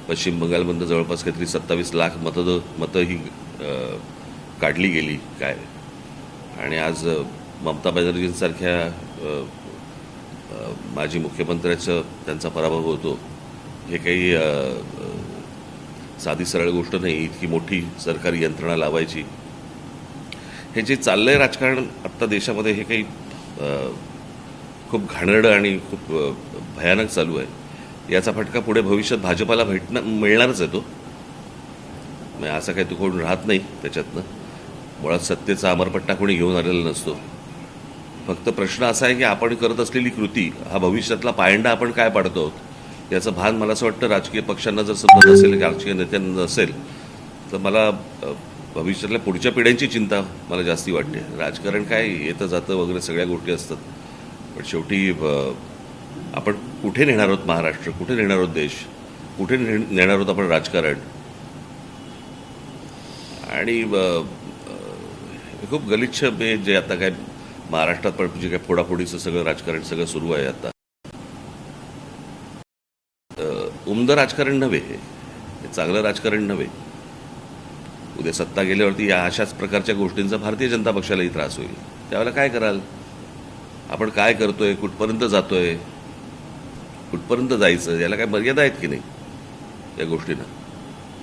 पश्चिम बंगालमधनं जवळपास काहीतरी 27 लाख मतं ही काढली गेली काय. आणि आज ममता बॅनर्जींसारख्या माजी मुख्यमंत्र्याचं त्यांचा पराभव होतो हे काही साधी सरळ गोष्ट नाही. इतकी मोठी सरकारी यंत्रणा लावायची, हे जे चाललंय राजकारण आत्ता देशामध्ये हे काही खूप घाणेरडं आणि खूप भयानक चालू आहे. याचा फटका पुढे भविष्यात भाजपाला मिळणारच आहे. तो म्हणजे असं काही तो कोण राहत नाही त्याच्यातनं. मुळात सत्तेचा अमरपट्टा कोणी घेऊन आलेला नसतो. फक्त प्रश्न असा आहे की आपण करत असलेली कृती हा भविष्यातला पायंडा आपण काय पाडतो आहोत याचं भान मला असं वाटतं राजकीय पक्षांना जर समजा नसेल, राजकीय नेत्यांना नसेल, तर मला भविष्यातल्या पुढच्या पिढ्यांची चिंता मला जास्ती वाटते. राजकारण काय येतं जातं वगैरे सगळ्या गोष्टी असतात, पण शेवटी आपण कुठे नेणार आहोत महाराष्ट्र, कुठे नेणार आहोत देश, कुठे नेणार आहोत आपण राजकारण. आणि खूप गलिच्छ जे आता काय महाराष्ट्रात पण जे काय फोडाफोडीचं सगळं राजकारण सगळं सुरू आहे आता, उमदं राजकारण नव्हे, हे चांगलं राजकारण नव्हे. उद्या सत्ता गेल्यावरती या अशाच प्रकारच्या गोष्टींचा भारतीय जनता पक्षालाही त्रास होईल. त्यावेळेला काय कराल आपण, काय करतोय, कुठपर्यंत जातोय, कुठपर्यंत जायचं, याला काय मर्यादा आहेत की नाही या गोष्टींना.